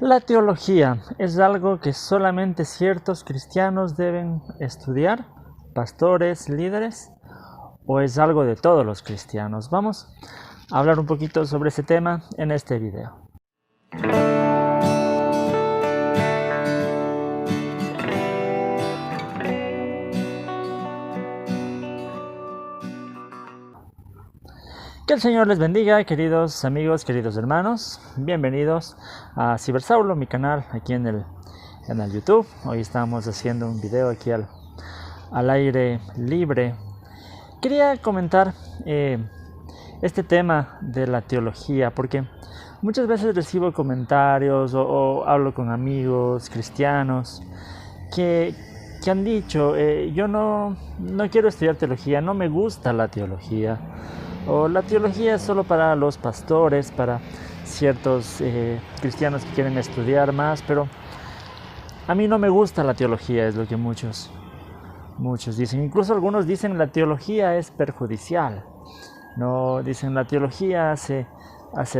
La teología es algo que solamente ciertos cristianos deben estudiar, pastores, líderes, o es algo de todos los cristianos. Vamos a hablar un poquito sobre ese tema en este video. Que el Señor les bendiga, queridos amigos, queridos hermanos. Bienvenidos a Cibersaulo, mi canal aquí en el YouTube. Hoy estamos haciendo un video aquí al aire libre. Quería comentar este tema de la teología, porque muchas veces recibo comentarios o hablo con amigos cristianos que han dicho, yo no quiero estudiar teología, no me gusta la teología. O la teología es solo para los pastores, para ciertos cristianos que quieren estudiar más, pero a mí no me gusta la teología, es lo que muchos dicen. Incluso algunos dicen la teología es perjudicial. No, dicen la teología hace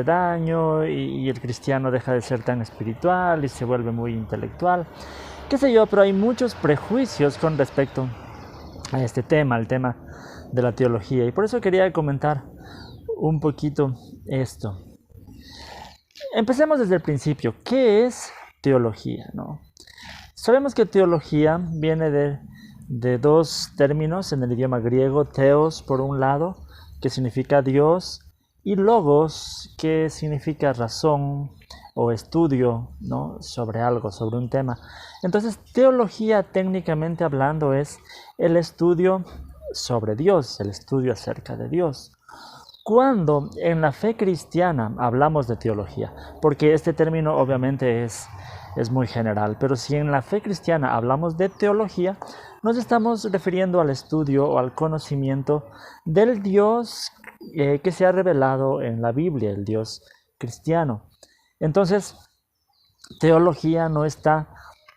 daño y el cristiano deja de ser tan espiritual y se vuelve muy intelectual. Qué sé yo, pero hay muchos prejuicios con respecto a este tema, al tema de la teología, y por eso quería comentar un poquito esto. Empecemos desde el principio. ¿Qué es teología? ¿No? Sabemos que teología viene de dos términos en el idioma griego: theos por un lado, que significa Dios, y logos, que significa razón o estudio, ¿no?, sobre algo, sobre un tema. Entonces, teología, técnicamente hablando, es el estudio sobre Dios, el estudio acerca de Dios. Cuando en la fe cristiana hablamos de teología, porque este término obviamente es muy general, pero si en la fe cristiana hablamos de teología, nos estamos refiriendo al estudio o al conocimiento del Dios que se ha revelado en la Biblia, el Dios cristiano. Entonces, teología no está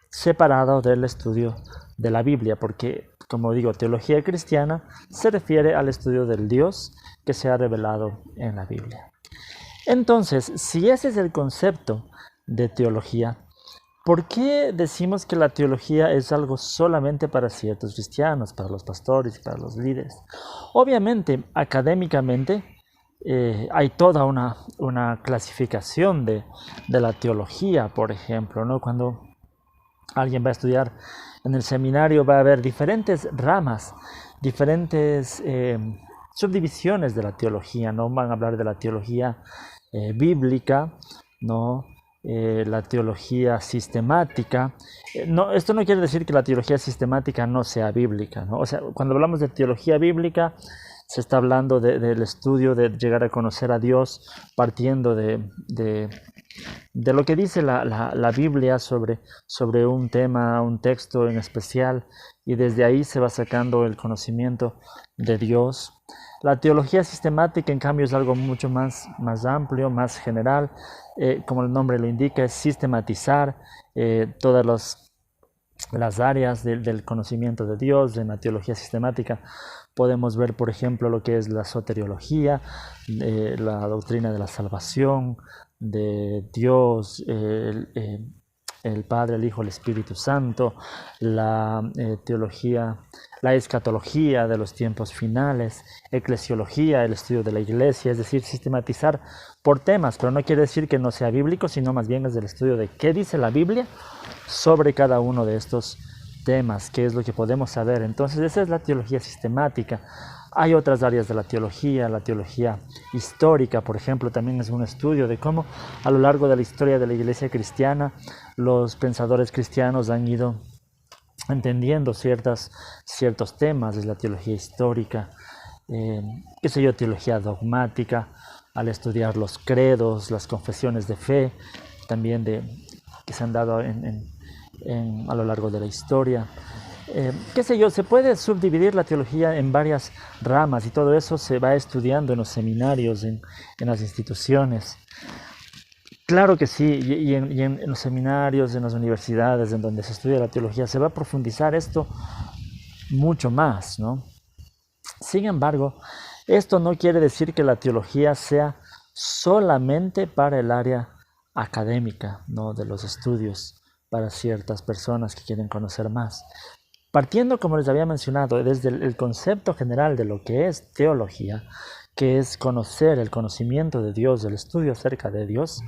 separado del estudio de la Biblia, porque, como digo, teología cristiana se refiere al estudio del Dios que se ha revelado en la Biblia. Entonces, si ese es el concepto de teología, ¿por qué decimos que la teología es algo solamente para ciertos cristianos, para los pastores y para los líderes? Obviamente, académicamente, hay toda una clasificación de la teología, por ejemplo, ¿no? Cuando alguien va a estudiar en el seminario, va a haber diferentes ramas, diferentes subdivisiones de la teología, ¿no? Van a hablar de la teología bíblica, ¿no? La teología sistemática. No, esto no quiere decir que la teología sistemática no sea bíblica, ¿no? O sea, cuando hablamos de teología bíblica, se está hablando del estudio de llegar a conocer a Dios partiendo de lo que dice la Biblia sobre un tema, un texto en especial, y desde ahí se va sacando el conocimiento de Dios. La teología sistemática, en cambio, es algo mucho más amplio, más general. Como el nombre lo indica, es sistematizar todas las áreas del conocimiento de Dios. En la teología sistemática podemos ver, por ejemplo, lo que es la soteriología, la doctrina de la salvación, de Dios, el Padre, el Hijo, el Espíritu Santo, la teología, la escatología de los tiempos finales, eclesiología, el estudio de la iglesia, es decir, sistematizar por temas, pero no quiere decir que no sea bíblico, sino más bien es del estudio de qué dice la Biblia sobre cada uno de estos temas, qué es lo que podemos saber. Entonces, esa es la teología sistemática. Hay otras áreas de la teología histórica, por ejemplo, también es un estudio de cómo a lo largo de la historia de la iglesia cristiana los pensadores cristianos han ido entendiendo ciertos temas de la teología histórica. Qué sé yo, teología dogmática, al estudiar los credos, las confesiones de fe, también que se han dado a lo largo de la historia. Qué sé yo, se puede subdividir la teología en varias ramas y todo eso se va estudiando en los seminarios, en las instituciones. Claro que sí, y en los seminarios, en las universidades, en donde se estudia la teología, se va a profundizar esto mucho más, ¿no? Sin embargo, esto no quiere decir que la teología sea solamente para el área académica, ¿no? De los estudios para ciertas personas que quieren conocer más. Partiendo, como les había mencionado, desde el concepto general de lo que es teología, que es conocer el conocimiento de Dios, el estudio acerca de Dios,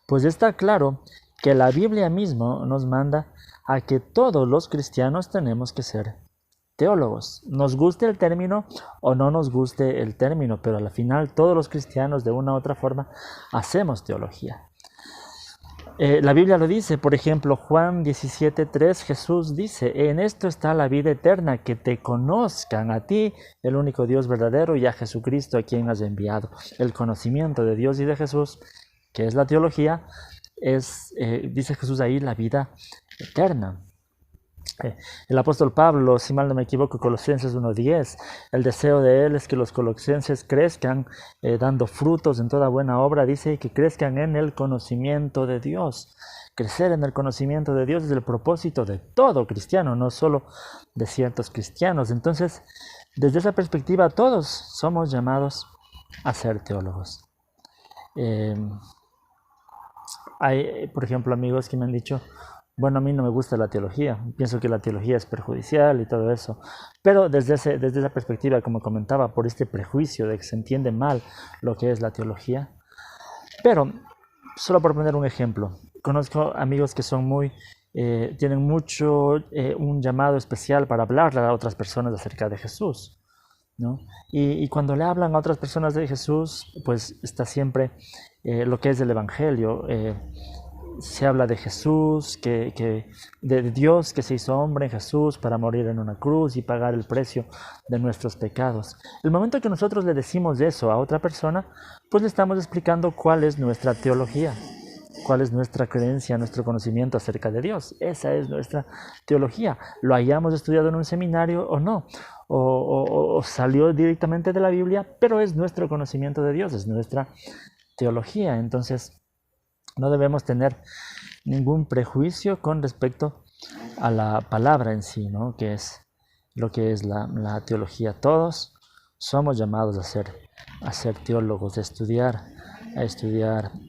pues está claro que la Biblia mismo nos manda a que todos los cristianos tenemos que ser teólogos. Nos guste el término o no nos guste el término, pero al final todos los cristianos de una u otra forma hacemos teología. La Biblia lo dice, por ejemplo, Juan 17:3, Jesús dice: en esto está la vida eterna, que te conozcan a ti, el único Dios verdadero, y a Jesucristo a quien has enviado. El conocimiento de Dios y de Jesús, que es la teología, es, dice Jesús ahí, la vida eterna. El apóstol Pablo, si mal no me equivoco, Colosenses 1:10, el deseo de él es que los colosenses crezcan dando frutos en toda buena obra, dice, que crezcan en el conocimiento de Dios. Crecer en el conocimiento de Dios es el propósito de todo cristiano, no solo de ciertos cristianos. Entonces, desde esa perspectiva, todos somos llamados a ser teólogos. Hay, por ejemplo, amigos que me han dicho: bueno, a mí no me gusta la teología, pienso que la teología es perjudicial y todo eso. Pero desde esa perspectiva, como comentaba, por este prejuicio de que se entiende mal lo que es la teología. Pero, solo por poner un ejemplo, conozco amigos que son tienen mucho un llamado especial para hablarle a otras personas acerca de Jesús, ¿no? Y cuando le hablan a otras personas de Jesús, pues está siempre lo que es el Evangelio. Se habla de Jesús, de Dios que se hizo hombre en Jesús para morir en una cruz y pagar el precio de nuestros pecados. El momento que nosotros le decimos eso a otra persona, pues le estamos explicando cuál es nuestra teología, cuál es nuestra creencia, nuestro conocimiento acerca de Dios. Esa es nuestra teología. Lo hayamos estudiado en un seminario o no, o salió directamente de la Biblia, pero es nuestro conocimiento de Dios, es nuestra teología. Entonces, no debemos tener ningún prejuicio con respecto a la palabra en sí, ¿no? Que es lo que es la teología. Todos somos llamados a ser teólogos, a estudiar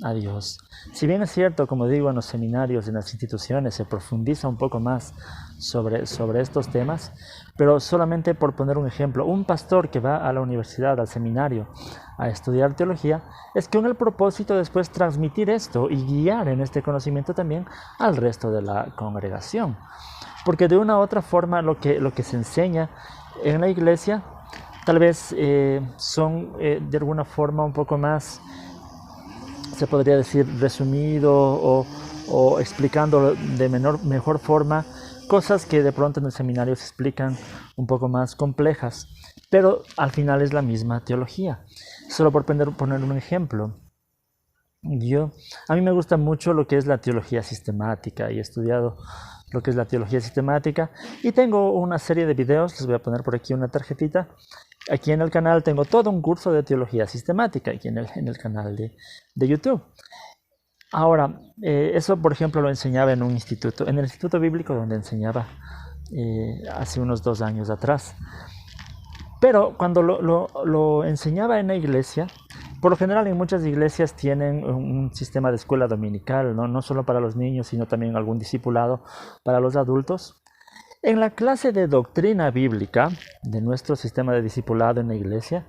a Dios. Si bien es cierto, como digo, en los seminarios, en las instituciones se profundiza un poco más sobre estos temas, pero solamente por poner un ejemplo, un pastor que va a la universidad, al seminario, a estudiar teología, es con el propósito de después transmitir esto y guiar en este conocimiento también al resto de la congregación. Porque de una u otra forma lo que se enseña en la iglesia tal vez son de alguna forma un poco más, se podría decir, resumido o explicando de mejor forma cosas que de pronto en el seminario se explican un poco más complejas, pero al final es la misma teología. Solo por poner un ejemplo, a mí me gusta mucho lo que es la teología sistemática y he estudiado lo que es la teología sistemática y tengo una serie de videos, les voy a poner por aquí una tarjetita. Aquí en el canal tengo todo un curso de teología sistemática, aquí en el canal de YouTube. Ahora, eso por ejemplo lo enseñaba en un instituto, en el instituto bíblico donde enseñaba hace unos 2 años atrás. Pero cuando lo enseñaba en la iglesia, por lo general en muchas iglesias tienen un sistema de escuela dominical, no solo para los niños, sino también algún discipulado para los adultos. En la clase de doctrina bíblica de nuestro sistema de discipulado en la iglesia,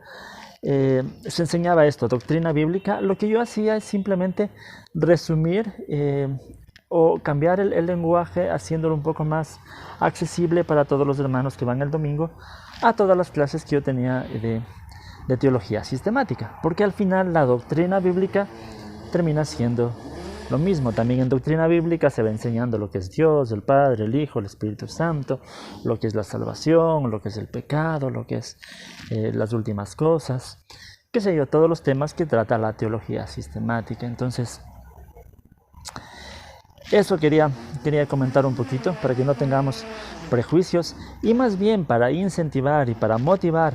se enseñaba esto, doctrina bíblica. Lo que yo hacía es simplemente resumir o cambiar el lenguaje, haciéndolo un poco más accesible para todos los hermanos que van el domingo a todas las clases que yo tenía de teología sistemática, porque al final la doctrina bíblica termina siendo lo mismo. También en doctrina bíblica se va enseñando lo que es Dios, el Padre, el Hijo, el Espíritu Santo, lo que es la salvación, lo que es el pecado, lo que es las últimas cosas, qué sé yo, todos los temas que trata la teología sistemática. Entonces, eso quería comentar un poquito para que no tengamos prejuicios y más bien para incentivar y para motivar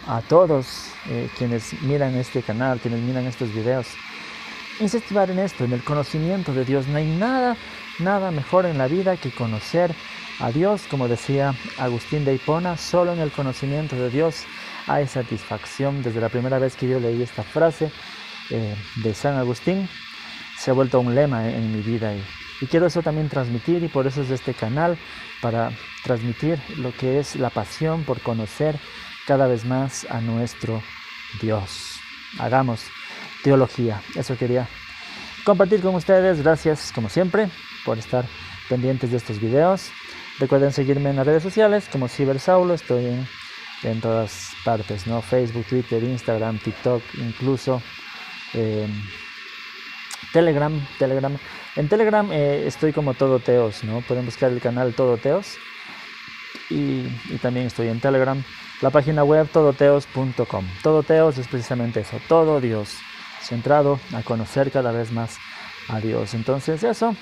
a todos quienes miran este canal, quienes miran estos videos, incentivar en esto, en el conocimiento de Dios. No hay nada mejor en la vida que conocer a Dios. Como decía Agustín de Hipona, solo en el conocimiento de Dios hay satisfacción. Desde la primera vez que yo leí esta frase de San Agustín, se ha vuelto un lema en mi vida y quiero eso también transmitir, y por eso es este canal, para transmitir lo que es la pasión por conocer cada vez más a nuestro Dios. Hagamos teología. Eso quería compartir con ustedes. Gracias como siempre por estar pendientes de estos videos. Recuerden seguirme en las redes sociales como Cibersaulo. Estoy en todas partes, ¿no? Facebook, Twitter, Instagram, TikTok, incluso Telegram. En Telegram estoy como Todoteos, ¿no? Pueden buscar el canal Todoteos. Y también estoy en Telegram. La página web todoteos.com. Todoteos es precisamente eso, todo Dios, centrado a conocer cada vez más a Dios. Entonces eso,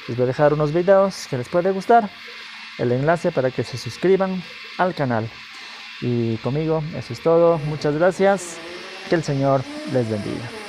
les voy a dejar unos videos que les puede gustar, el enlace para que se suscriban al canal. Y conmigo eso es todo. Muchas gracias. Que el Señor les bendiga.